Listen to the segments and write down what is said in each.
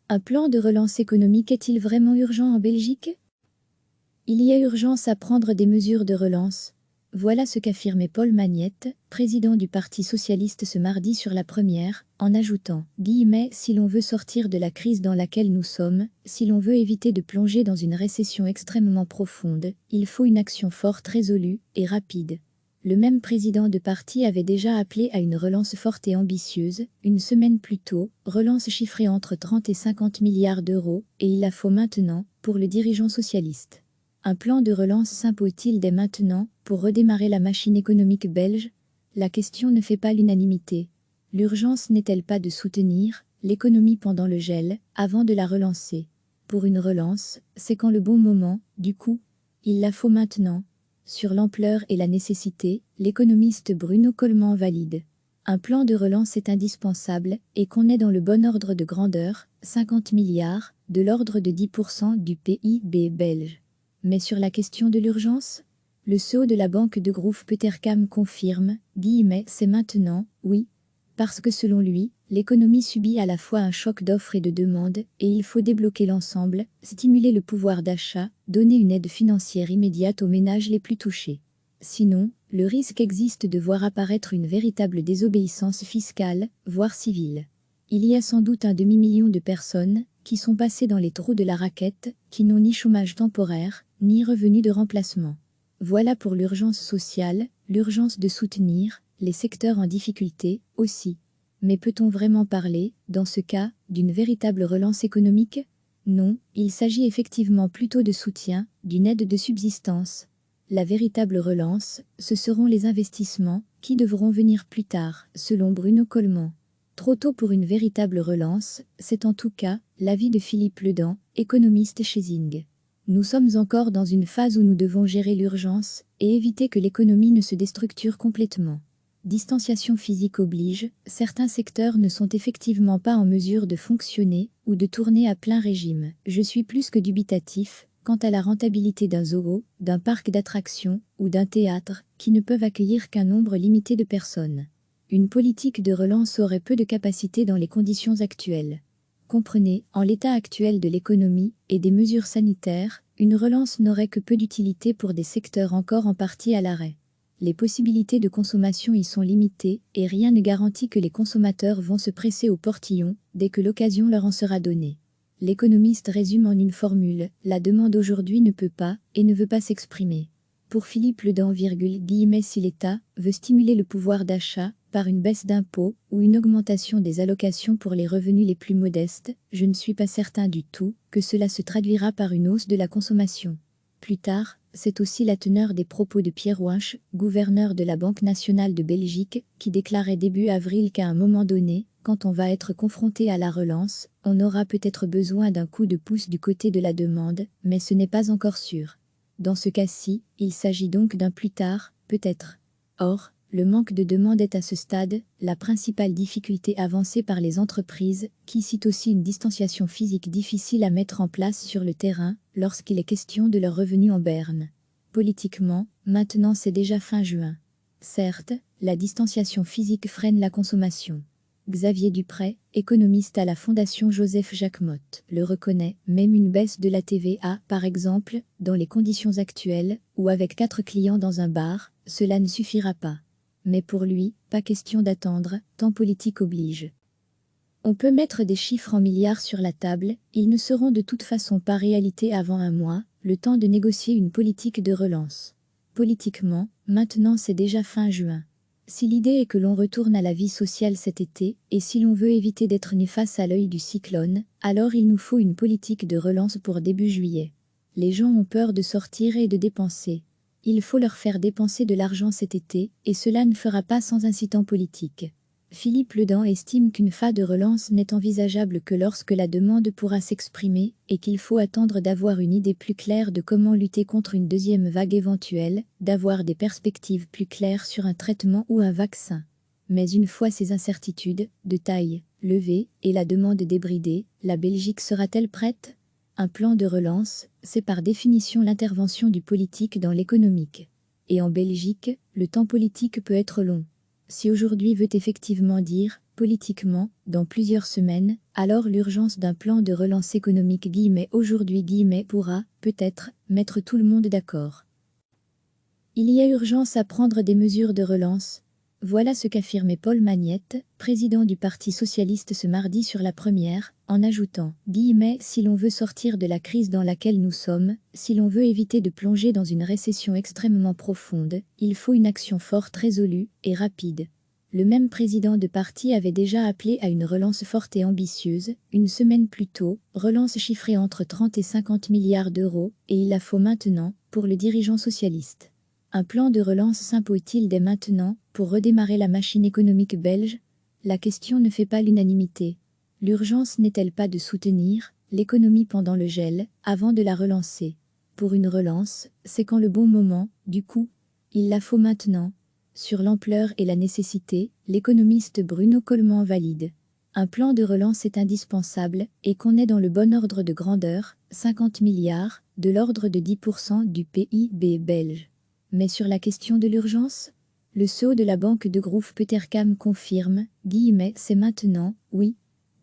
Un plan de relance économique est-il vraiment urgent en Belgique? Il y a urgence à prendre des mesures de relance. Voilà ce qu'affirmait Paul Magnette, président du Parti socialiste ce mardi sur La Première, en ajoutant « Si l'on veut sortir de la crise dans laquelle nous sommes, si l'on veut éviter de plonger dans une récession extrêmement profonde, il faut une action forte, résolue et rapide. » Le même président de parti avait déjà appelé à une relance forte et ambitieuse, une semaine plus tôt, relance chiffrée entre 30 et 50 milliards d'euros, et il la faut maintenant, pour le dirigeant socialiste. Un plan de relance s'impose-t-il dès maintenant, pour redémarrer la machine économique belge? La question ne fait pas l'unanimité. L'urgence n'est-elle pas de soutenir l'économie pendant le gel, avant de la relancer? Pour une relance, c'est quand le bon moment, du coup? Il la faut maintenant. Sur l'ampleur et la nécessité, l'économiste Bruno Coleman valide. Un plan de relance est indispensable et qu'on est dans le bon ordre de grandeur, 50 milliards, de l'ordre de 10% du PIB belge. Mais sur la question de l'urgence, le CEO de la banque de Groof Petercam confirme, « c'est maintenant, oui ». Parce que selon lui, l'économie subit à la fois un choc d'offres et de demandes, et il faut débloquer l'ensemble, stimuler le pouvoir d'achat, donner une aide financière immédiate aux ménages les plus touchés. Sinon, le risque existe de voir apparaître une véritable désobéissance fiscale, voire civile. Il y a sans doute un demi-million de personnes qui sont passées dans les trous de la raquette, qui n'ont ni chômage temporaire, ni revenu de remplacement. Voilà pour l'urgence sociale, l'urgence de soutenir les secteurs en difficulté aussi. Mais peut-on vraiment parler, dans ce cas, d'une véritable relance économique? Non, il s'agit effectivement plutôt de soutien, d'une aide de subsistance. La véritable relance, ce seront les investissements, qui devront venir plus tard, selon Bruno Coleman. Trop tôt pour une véritable relance, c'est en tout cas l'avis de Philippe Ledan, économiste chez Zing. Nous sommes encore dans une phase où nous devons gérer l'urgence et éviter que l'économie ne se déstructure complètement. Distanciation physique oblige, certains secteurs ne sont effectivement pas en mesure de fonctionner ou de tourner à plein régime. Je suis plus que dubitatif quant à la rentabilité d'un zoo, d'un parc d'attractions ou d'un théâtre qui ne peuvent accueillir qu'un nombre limité de personnes. Une politique de relance aurait peu de capacité dans les conditions actuelles. Comprenez, en l'état actuel de l'économie et des mesures sanitaires, une relance n'aurait que peu d'utilité pour des secteurs encore en partie à l'arrêt. Les possibilités de consommation y sont limitées et rien ne garantit que les consommateurs vont se presser au portillon dès que l'occasion leur en sera donnée. L'économiste résume en une formule, la demande aujourd'hui ne peut pas et ne veut pas s'exprimer. Pour Philippe Ledan, si l'État veut stimuler le pouvoir d'achat par une baisse d'impôts ou une augmentation des allocations pour les revenus les plus modestes, je ne suis pas certain du tout que cela se traduira par une hausse de la consommation. Plus tard, c'est aussi la teneur des propos de Pierre Winch, gouverneur de la Banque nationale de Belgique, qui déclarait début avril qu'à un moment donné, quand on va être confronté à la relance, on aura peut-être besoin d'un coup de pouce du côté de la demande, mais ce n'est pas encore sûr. Dans ce cas-ci, il s'agit donc d'un plus tard, peut-être. Or, le manque de demande est à ce stade la principale difficulté avancée par les entreprises, qui citent aussi une distanciation physique difficile à mettre en place sur le terrain lorsqu'il est question de leurs revenus en berne. Politiquement, maintenant c'est déjà fin juin. Certes, la distanciation physique freine la consommation. Xavier Dupret, économiste à la Fondation Joseph-Jacquemot, le reconnaît, même une baisse de la TVA, par exemple, dans les conditions actuelles, ou avec 4 clients dans un bar, cela ne suffira pas. Mais pour lui, pas question d'attendre, temps politique oblige. On peut mettre des chiffres en milliards sur la table, ils ne seront de toute façon pas réalité avant un mois, le temps de négocier une politique de relance. Politiquement, maintenant c'est déjà fin juin. Si l'idée est que l'on retourne à la vie sociale cet été, et si l'on veut éviter d'être nu face à l'œil du cyclone, alors il nous faut une politique de relance pour début juillet. Les gens ont peur de sortir et de dépenser. Il faut leur faire dépenser de l'argent cet été, et cela ne fera pas sans incitant politique. Philippe Ledan estime qu'une phase de relance n'est envisageable que lorsque la demande pourra s'exprimer et qu'il faut attendre d'avoir une idée plus claire de comment lutter contre une deuxième vague éventuelle, d'avoir des perspectives plus claires sur un traitement ou un vaccin. Mais une fois ces incertitudes, de taille, levées et la demande débridée, la Belgique sera-t-elle prête? Un plan de relance, c'est par définition l'intervention du politique dans l'économique. Et en Belgique, le temps politique peut être long. Si aujourd'hui veut effectivement dire Politiquement, dans plusieurs semaines, alors l'urgence d'un plan de relance économique aujourd'hui pourra, peut-être, mettre tout le monde d'accord. Il y a urgence à prendre des mesures de relance. Voilà ce qu'affirmait Paul Magnette, président du Parti socialiste ce mardi sur La Première, en ajoutant « Si l'on veut sortir de la crise dans laquelle nous sommes, si l'on veut éviter de plonger dans une récession extrêmement profonde, il faut une action forte, résolue et rapide. » Le même président de parti avait déjà appelé à une relance forte et ambitieuse, une semaine plus tôt, relance chiffrée entre 30 et 50 milliards d'euros, et il la faut maintenant, pour le dirigeant socialiste. Un plan de relance s'impose-t-il dès maintenant, pour redémarrer la machine économique belge? La question ne fait pas l'unanimité. L'urgence n'est-elle pas de soutenir l'économie pendant le gel, avant de la relancer? Pour une relance, c'est quand le bon moment, du coup? Il la faut maintenant. Sur l'ampleur et la nécessité, l'économiste Bruno Coleman valide. Un plan de relance est indispensable, et qu'on est dans le bon ordre de grandeur, 50 milliards, de l'ordre de 10% du PIB belge. Mais sur la question de l'urgence, le CEO de la banque de Degroof Petercam confirme, « c'est maintenant, oui ».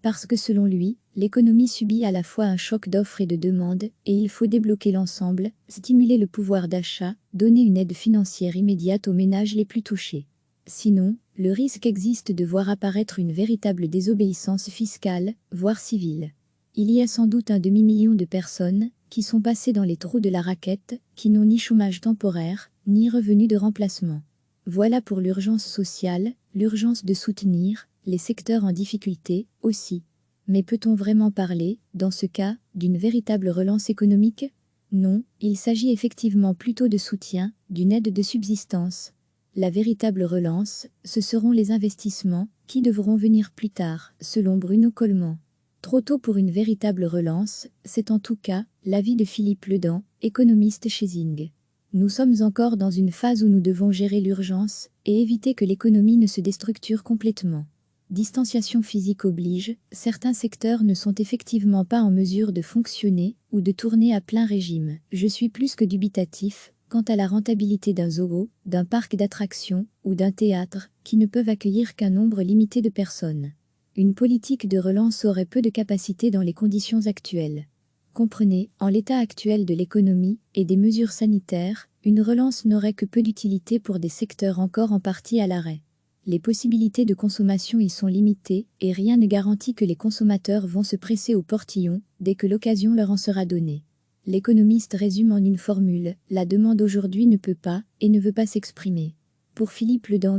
Parce que selon lui, l'économie subit à la fois un choc d'offres et de demande, et il faut débloquer l'ensemble, stimuler le pouvoir d'achat, donner une aide financière immédiate aux ménages les plus touchés. Sinon, le risque existe de voir apparaître une véritable désobéissance fiscale, voire civile. Il y a sans doute un demi-million de personnes qui sont passées dans les trous de la raquette, qui n'ont ni chômage temporaire, ni revenu de remplacement. Voilà pour l'urgence sociale, l'urgence de soutenir les secteurs en difficulté aussi. Mais peut-on vraiment parler, dans ce cas, d'une véritable relance économique? Non, il s'agit effectivement plutôt de soutien, d'une aide de subsistance. La véritable relance, ce seront les investissements, qui devront venir plus tard, selon Bruno Coleman. Trop tôt pour une véritable relance, c'est en tout cas l'avis de Philippe Ledan, économiste chez Zing. Nous sommes encore dans une phase où nous devons gérer l'urgence et éviter que l'économie ne se déstructure complètement. Distanciation physique oblige, certains secteurs ne sont effectivement pas en mesure de fonctionner ou de tourner à plein régime. Je suis plus que dubitatif quant à la rentabilité d'un zoo, d'un parc d'attractions ou d'un théâtre qui ne peuvent accueillir qu'un nombre limité de personnes. Une politique de relance aurait peu de capacité dans les conditions actuelles. Comprenez, en l'état actuel de l'économie et des mesures sanitaires, une relance n'aurait que peu d'utilité pour des secteurs encore en partie à l'arrêt. Les possibilités de consommation y sont limitées et rien ne garantit que les consommateurs vont se presser au portillon dès que l'occasion leur en sera donnée. L'économiste résume en une formule, la demande aujourd'hui ne peut pas et ne veut pas s'exprimer. Pour Philippe Ledan,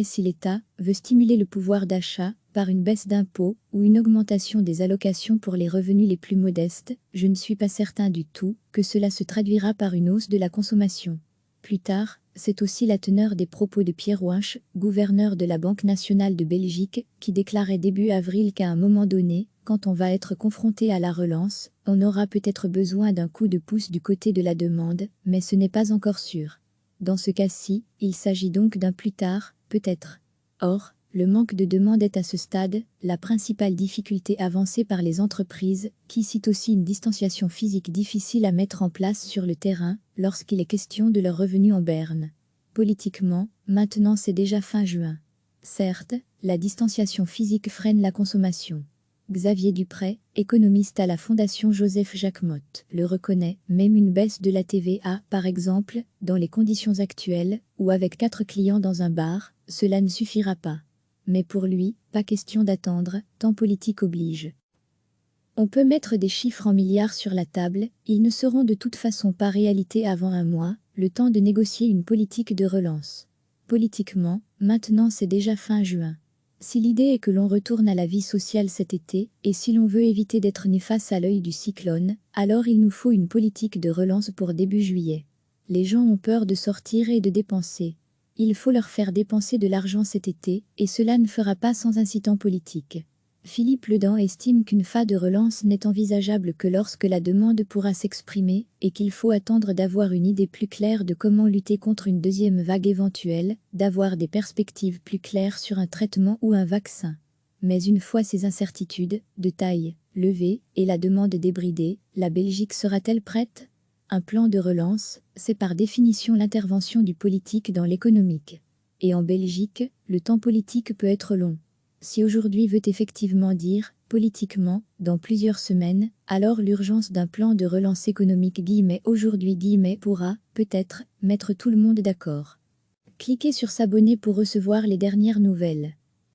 si l'État veut stimuler le pouvoir d'achat par une baisse d'impôts ou une augmentation des allocations pour les revenus les plus modestes, je ne suis pas certain du tout que cela se traduira par une hausse de la consommation. Plus tard, c'est aussi la teneur des propos de Pierre Winch, gouverneur de la Banque nationale de Belgique, qui déclarait début avril qu'à un moment donné, quand on va être confronté à la relance, on aura peut-être besoin d'un coup de pouce du côté de la demande, mais ce n'est pas encore sûr. Dans ce cas-ci, il s'agit donc d'un plus tard, peut-être. Or, le manque de demande est à ce stade la principale difficulté avancée par les entreprises, qui citent aussi une distanciation physique difficile à mettre en place sur le terrain lorsqu'il est question de leurs revenus en berne. Politiquement, maintenant c'est déjà fin juin. Certes, la distanciation physique freine la consommation. Xavier Dupré, économiste à la Fondation Joseph-Jacquemot, le reconnaît, même une baisse de la TVA, par exemple, dans les conditions actuelles, ou avec 4 clients dans un bar, cela ne suffira pas. Mais pour lui, pas question d'attendre, temps politique oblige. On peut mettre des chiffres en milliards sur la table, ils ne seront de toute façon pas réalité avant un mois, le temps de négocier une politique de relance. Politiquement, maintenant c'est déjà fin juin. Si l'idée est que l'on retourne à la vie sociale cet été, et si l'on veut éviter d'être nu face à l'œil du cyclone, alors il nous faut une politique de relance pour début juillet. Les gens ont peur de sortir et de dépenser. Il faut leur faire dépenser de l'argent cet été, et cela ne fera pas sans incitant politique. Philippe Ledan estime qu'une phase de relance n'est envisageable que lorsque la demande pourra s'exprimer et qu'il faut attendre d'avoir une idée plus claire de comment lutter contre une deuxième vague éventuelle, d'avoir des perspectives plus claires sur un traitement ou un vaccin. Mais une fois ces incertitudes, de taille, levées et la demande débridée, la Belgique sera-t-elle prête? Un plan de relance, c'est par définition l'intervention du politique dans l'économique. Et en Belgique, le temps politique peut être long. Si aujourd'hui veut effectivement dire, politiquement, dans plusieurs semaines, alors l'urgence d'un plan de relance économique aujourd'hui pourra, peut-être, mettre tout le monde d'accord. Cliquez sur s'abonner pour recevoir les dernières nouvelles.